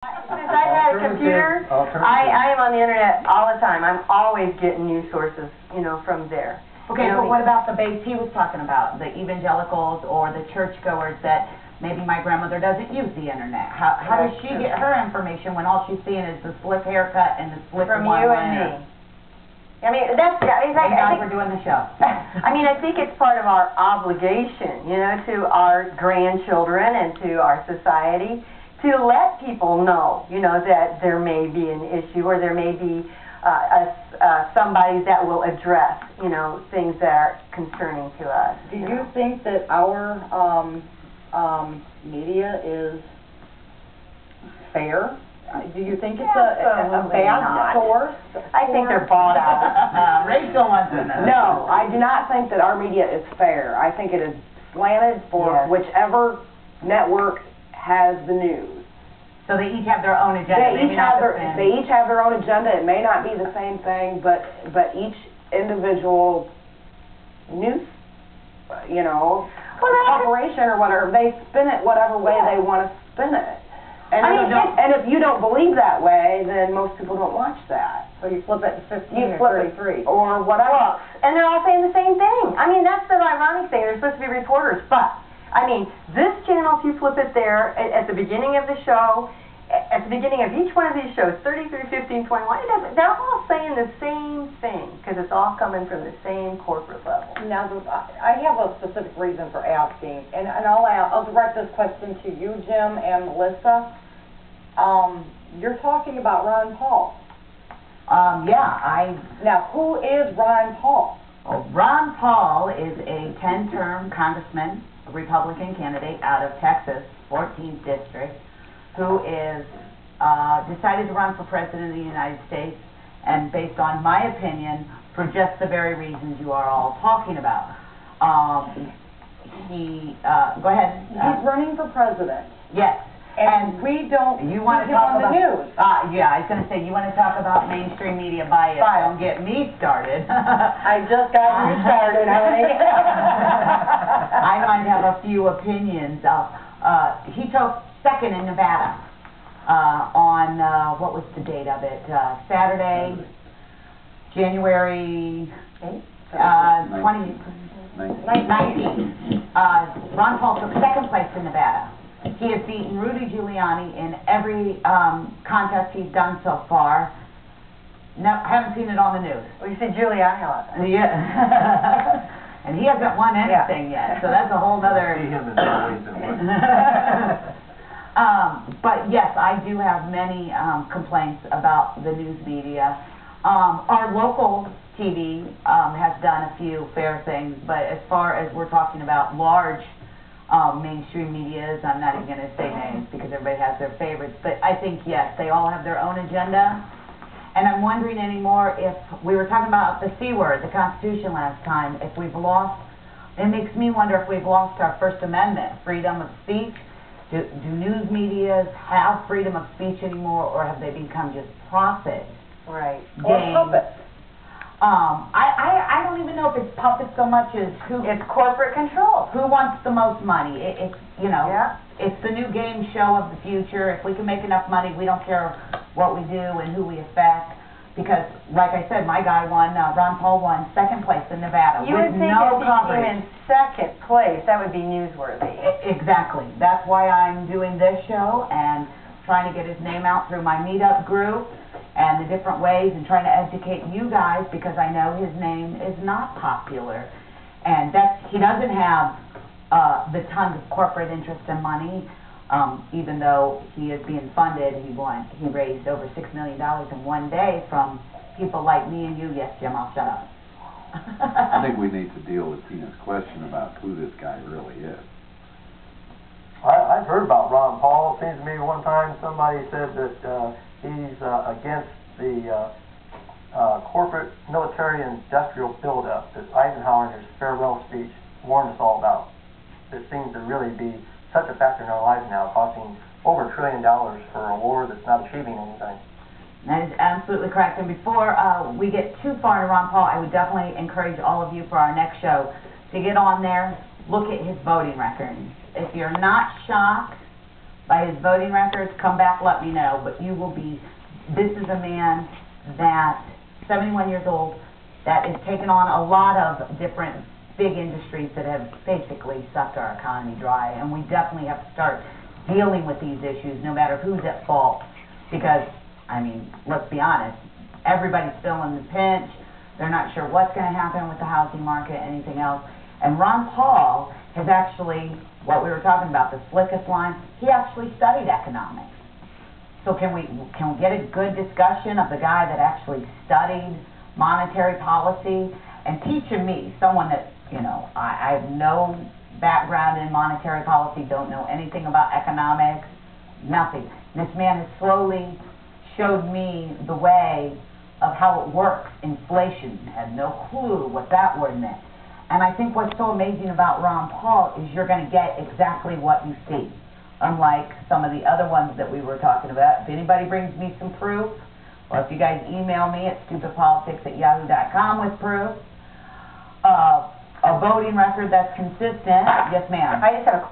Since I've had a computer, I am on the internet all the time. I'm always getting news sources, from there. Okay, but what about the base he was talking about, the evangelicals or the churchgoers that maybe my grandmother doesn't use the internet? How does she get her information when all she's seeing is the slick haircut and the slick from you and me? I mean, that's. Thank God we're doing the show. I mean, I think it's part of our obligation, to our grandchildren and to our society, to let people know, that there may be an issue or there may be somebody that will address, things that are concerning to us. Do you think that our media is fair? Do you think it's a bad source? I think they're bought out. Rachel wants to know. No, I do not think that our media is fair. I think it is slanted for whichever network has the news. So they each have their own agenda. They each have their own agenda. It may not be the same thing, but each individual news, corporation or whatever, they spin it whatever way they want to spin it. And if you don't believe that way, then most people don't watch that. So you flip it to 15 or 33. Or whatever. And they're all saying the same thing. I mean, that's the ironic thing. They're supposed to be reporters. But, I mean, this channel, if you flip it there, at the beginning of the show, at the beginning of each one of these shows, 33, 15, 21, they're all saying the same thing because it's all coming from the same corporate level. Now, I have a specific reason for asking, and I'll direct this question to you, Jim, and Melissa. You're talking about Ron Paul. Now, who is Ron Paul? Well, Ron Paul is a 10-term congressman, a Republican candidate out of Texas, 14th district, who is decided to run for president of the United States, and based on my opinion, for just the very reasons you are all talking about. Go ahead. He's running for president. Yes. And we don't see him on the news. Yeah, I was going to say, you want to talk about mainstream media bias. Don't get me started. I just got you started, honey. I might have a few opinions. He took second in Nevada on, what was the date of it? Saturday, January 2019. Ron Paul took second place in Nevada. He has beaten Rudy Giuliani in every contest he's done so far. No, I haven't seen it on the news. Well, you said Giuliani a lot. Yeah. And he hasn't won anything yet, so that's a whole other... But yes, I do have many complaints about the news media. Our local TV has done a few fair things, but as far as we're talking about large mainstream medias, I'm not even going to say names because everybody has their favorites, but I think, yes, they all have their own agenda. And I'm wondering anymore if, we were talking about the C word, the Constitution last time, if we've lost, it makes me wonder if we've lost our First Amendment, freedom of speech. Do news medias have freedom of speech anymore, or have they become just profit? Right. Or puppets. I don't even know if it's puppets so much as it's corporate control. Who wants the most money? It's it's the new game show of the future. If we can make enough money, we don't care what we do and who we affect. Because, like I said, my guy won, Ron Paul won second place in Nevada you with would think no if he coverage. came in second place, that would be newsworthy. Exactly. That's why I'm doing this show and trying to get his name out through my meetup group and the different ways, and trying to educate you guys, because I know his name is not popular. And he doesn't have the tons of corporate interest and money, even though he is being funded. He raised over $6 million in one day from people like me and you. Yes, Jim, I'll shut up. I think we need to deal with Tina's question about who this guy really is. I've heard about Ron Paul. It seems to me one time somebody said that he's against the corporate military industrial buildup that Eisenhower in his farewell speech warned us all about. It seems to really be such a factor in our lives now, costing over $1 trillion for a war that's not achieving anything. That is absolutely correct. And before we get too far into Ron Paul, I would definitely encourage all of you for our next show to get on there, look at his voting record. If you're not shocked by his voting records, come back, let me know. But you will be, this is a man that, 71 years old, that has taken on a lot of different big industries that have basically sucked our economy dry. And we definitely have to start dealing with these issues, no matter who's at fault. Because, I mean, let's be honest, everybody's feeling the pinch. They're not sure what's going to happen with the housing market, anything else. And Ron Paul has actually, what we were talking about, the slickest line, he actually studied economics. So can we get a good discussion of the guy that actually studied monetary policy and teaching me, someone that, you know, I have no background in monetary policy, don't know anything about economics, nothing. This man has slowly showed me the way of how it works. Inflation, had no clue what that word meant. And I think what's so amazing about Ron Paul is you're going to get exactly what you see, unlike some of the other ones that we were talking about. If anybody brings me some proof, or if you guys email me at stoopidpolitics@yahoo.com with proof, a voting record that's consistent, yes ma'am. I just have a